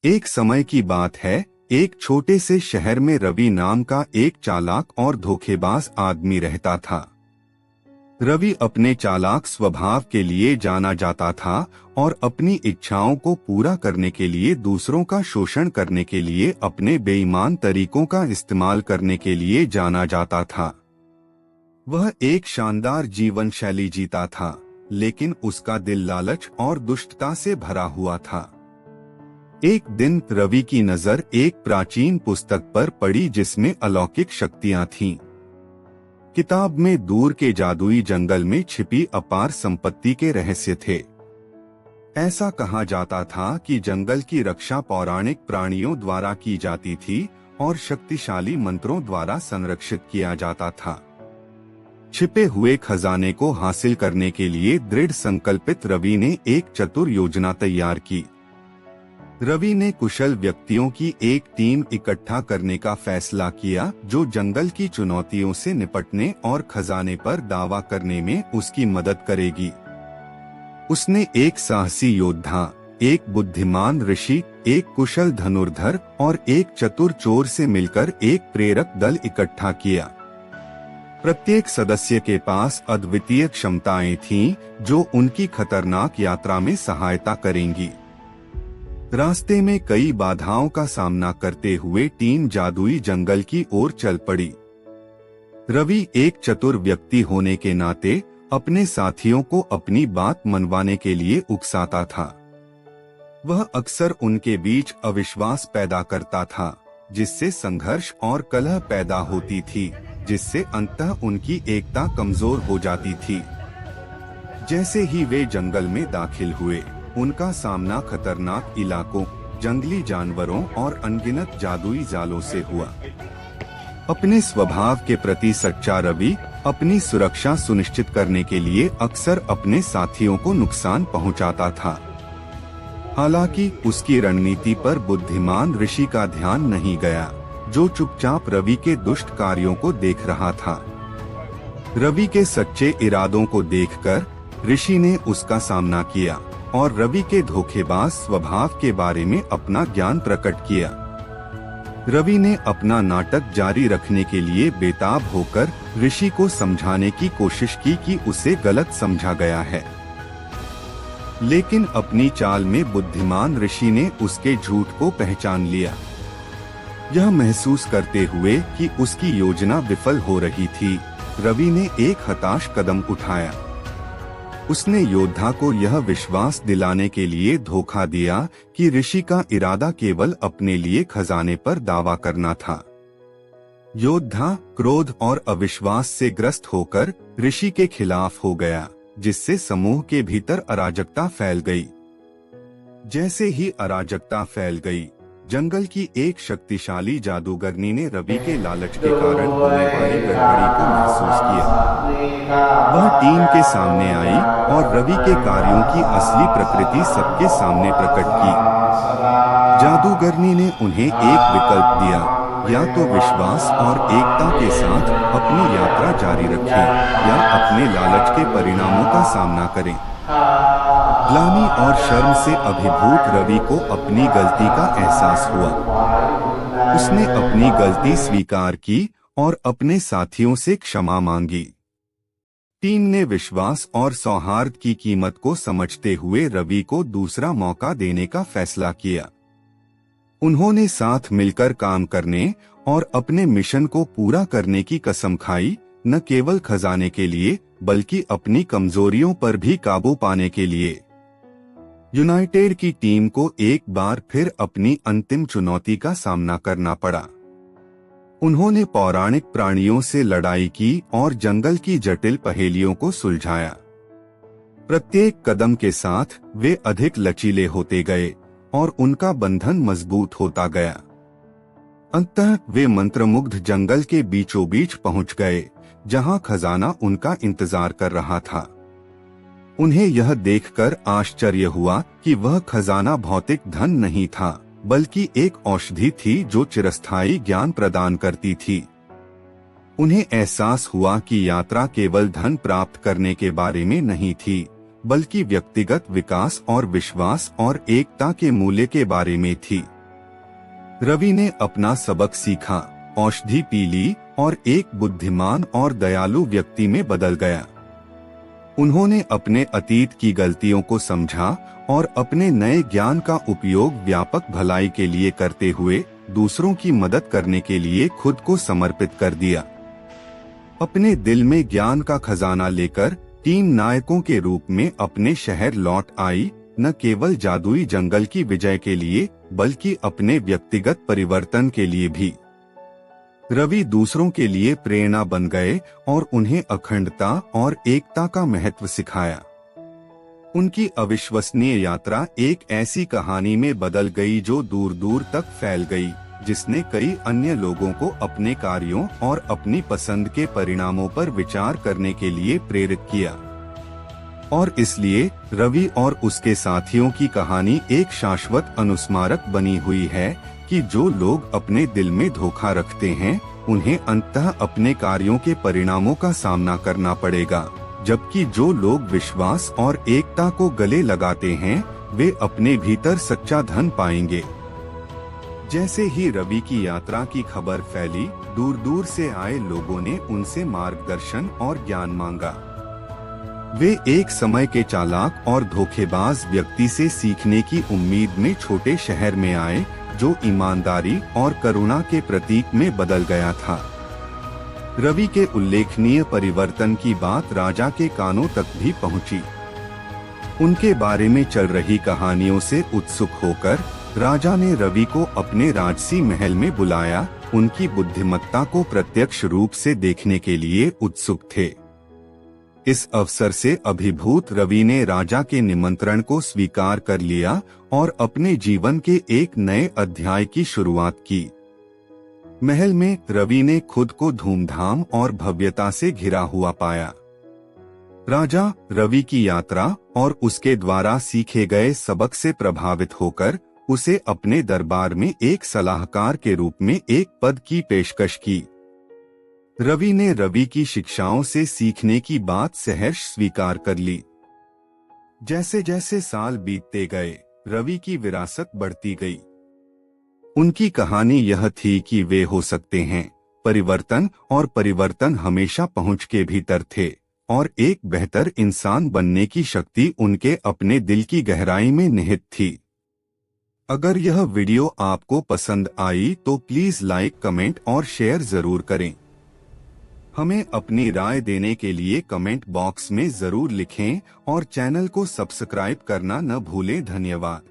एक समय की बात है, एक छोटे से शहर में रवि नाम का एक चालाक और धोखेबाज आदमी रहता था। रवि अपने चालाक स्वभाव के लिए जाना जाता था और अपनी इच्छाओं को पूरा करने के लिए दूसरों का शोषण करने के लिए अपने बेईमान तरीकों का इस्तेमाल करने के लिए जाना जाता था। वह एक शानदार जीवन शैली जीता था, लेकिन उसका दिल लालच और दुष्टता से भरा हुआ था। एक दिन रवि की नजर एक प्राचीन पुस्तक पर पड़ी जिसमें अलौकिक शक्तियां थीं। किताब में दूर के जादुई जंगल में छिपी अपार संपत्ति के रहस्य थे। ऐसा कहा जाता था कि जंगल की रक्षा पौराणिक प्राणियों द्वारा की जाती थी और शक्तिशाली मंत्रों द्वारा संरक्षित किया जाता था। छिपे हुए खजाने को हासिल करने के लिए दृढ़ संकल्पित रवि ने एक चतुर योजना तैयार की। रवि ने कुशल व्यक्तियों की एक टीम इकट्ठा करने का फैसला किया जो जंगल की चुनौतियों से निपटने और खजाने पर दावा करने में उसकी मदद करेगी। उसने एक साहसी योद्धा, एक बुद्धिमान ऋषि, एक कुशल धनुर्धर और एक चतुर चोर से मिलकर एक प्रेरक दल इकट्ठा किया। प्रत्येक सदस्य के पास अद्वितीय क्षमताएं थीं जो उनकी खतरनाक यात्रा में सहायता करेंगी। रास्ते में कई बाधाओं का सामना करते हुए टीम जादुई जंगल की ओर चल पड़ी। रवि एक चतुर व्यक्ति होने के नाते अपने साथियों को अपनी बात मनवाने के लिए उकसाता था। वह अक्सर उनके बीच अविश्वास पैदा करता था, जिससे संघर्ष और कलह पैदा होती थी, जिससे अंततः उनकी एकता कमजोर हो जाती थी। जैसे ही वे जंगल में दाखिल हुए, उनका सामना खतरनाक इलाकों, जंगली जानवरों और अनगिनत जादुई जालों से हुआ। अपने स्वभाव के प्रति सच्चा रवि अपनी सुरक्षा सुनिश्चित करने के लिए अक्सर अपने साथियों को नुकसान पहुंचाता था। हालांकि उसकी रणनीति पर बुद्धिमान ऋषि का ध्यान नहीं गया, जो चुपचाप रवि के दुष्ट कार्यों को देख रहा था। रवि के सच्चे इरादों को देखकर ऋषि ने उसका सामना किया और रवि के धोखेबाज स्वभाव के बारे में अपना ज्ञान प्रकट किया। रवि ने अपना नाटक जारी रखने के लिए बेताब होकर ऋषि को समझाने की कोशिश की कि उसे गलत समझा गया है, लेकिन अपनी चाल में बुद्धिमान ऋषि ने उसके झूठ को पहचान लिया। यह महसूस करते हुए कि उसकी योजना विफल हो रही थी, रवि ने एक हताश कदम उठाया। उसने योद्धा को यह विश्वास दिलाने के लिए धोखा दिया कि ऋषि का इरादा केवल अपने लिए खजाने पर दावा करना था। योद्धा क्रोध और अविश्वास से ग्रस्त होकर ऋषि के खिलाफ हो गया, जिससे समूह के भीतर अराजकता फैल गई। जैसे ही अराजकता फैल गई, जंगल की एक शक्तिशाली जादूगरनी ने रवि के लालच के कारण होने वाली गड़बड़ी को महसूस किया। वह टीम के सामने आई और रवि के कार्यों की असली प्रकृति सबके सामने प्रकट की। जादूगरनी ने उन्हें एक विकल्प दिया, या तो विश्वास और एकता के साथ अपनी यात्रा जारी रखें या अपने लालच के परिणामों का सामना करें। ग्लानि और शर्म से अभिभूत रवि को अपनी गलती का एहसास हुआ। उसने अपनी गलती स्वीकार की और अपने साथियों से क्षमा मांगी। टीम ने विश्वास और सौहार्द की कीमत को समझते हुए रवि को दूसरा मौका देने का फैसला किया। उन्होंने साथ मिलकर काम करने और अपने मिशन को पूरा करने की कसम खाई, न केवल खजाने के लिए बल्कि अपनी कमजोरियों पर भी काबू पाने के लिए। यूनाइटेड की टीम को एक बार फिर अपनी अंतिम चुनौती का सामना करना पड़ा। उन्होंने पौराणिक प्राणियों से लड़ाई की और जंगल की जटिल पहेलियों को सुलझाया। प्रत्येक कदम के साथ वे अधिक लचीले होते गए और उनका बंधन मजबूत होता गया। अंततः वे मंत्रमुग्ध जंगल के बीचों बीच पहुंच गए, जहां खजाना उनका इंतजार कर रहा था। उन्हें यह देखकर आश्चर्य हुआ कि वह खजाना भौतिक धन नहीं था, बल्कि एक औषधि थी जो चिरस्थायी ज्ञान प्रदान करती थी। उन्हें एहसास हुआ कि यात्रा केवल धन प्राप्त करने के बारे में नहीं थी, बल्कि व्यक्तिगत विकास और विश्वास और एकता के मूल्य के बारे में थी। रवि ने अपना सबक सीखा, औषधि पी ली और एक बुद्धिमान और दयालु व्यक्ति में बदल गया। उन्होंने अपने अतीत की गलतियों को समझा और अपने नए ज्ञान का उपयोग व्यापक भलाई के लिए करते हुए दूसरों की मदद करने के लिए खुद को समर्पित कर दिया। अपने दिल में ज्ञान का खजाना लेकर टीम नायकों के रूप में अपने शहर लौट आई, न केवल जादुई जंगल की विजय के लिए बल्कि अपने व्यक्तिगत परिवर्तन के लिए भी। रवि दूसरों के लिए प्रेरणा बन गए और उन्हें अखंडता और एकता का महत्व सिखाया। उनकी अविश्वसनीय यात्रा एक ऐसी कहानी में बदल गई जो दूर दूर तक फैल गई, जिसने कई अन्य लोगों को अपने कार्यों और अपनी पसंद के परिणामों पर विचार करने के लिए प्रेरित किया। और इसलिए रवि और उसके साथियों की कहानी एक शाश्वत अनुस्मारक बनी हुई है कि जो लोग अपने दिल में धोखा रखते हैं उन्हें अंततः अपने कार्यों के परिणामों का सामना करना पड़ेगा, जबकि जो लोग विश्वास और एकता को गले लगाते हैं वे अपने भीतर सच्चा धन पाएंगे। जैसे ही रवि की यात्रा की खबर फैली, दूर दूर से आए लोगों ने उनसे मार्गदर्शन और ज्ञान मांगा। वे एक समय के चालाक और धोखेबाज व्यक्ति से सीखने की उम्मीद में छोटे शहर में आए, जो ईमानदारी और करुणा के प्रतीक में बदल गया था। रवि के उल्लेखनीय परिवर्तन की बात राजा के कानों तक भी पहुंची। उनके बारे में चल रही कहानियों से उत्सुक होकर राजा ने रवि को अपने राजसी महल में बुलाया। उनकी बुद्धिमत्ता को प्रत्यक्ष रूप से देखने के लिए उत्सुक थे। इस अवसर से अभिभूत रवि ने राजा के निमंत्रण को स्वीकार कर लिया और अपने जीवन के एक नए अध्याय की शुरुआत की। महल में रवि ने खुद को धूमधाम और भव्यता से घिरा हुआ पाया। राजा रवि की यात्रा और उसके द्वारा सीखे गए सबक से प्रभावित होकर उसे अपने दरबार में एक सलाहकार के रूप में एक पद की पेशकश की। रवि ने रवि की शिक्षाओं से सीखने की बात सहर्ष स्वीकार कर ली। जैसे जैसे साल बीतते गए, रवि की विरासत बढ़ती गई। उनकी कहानी यह थी कि वे हो सकते हैं परिवर्तन, और परिवर्तन हमेशा पहुंच के भीतर थे, और एक बेहतर इंसान बनने की शक्ति उनके अपने दिल की गहराई में निहित थी। अगर यह वीडियो आपको पसंद आई तो प्लीज लाइक, कमेंट और शेयर जरूर करें। हमें अपनी राय देने के लिए कमेंट बॉक्स में जरूर लिखें और चैनल को सब्सक्राइब करना न भूलें। धन्यवाद।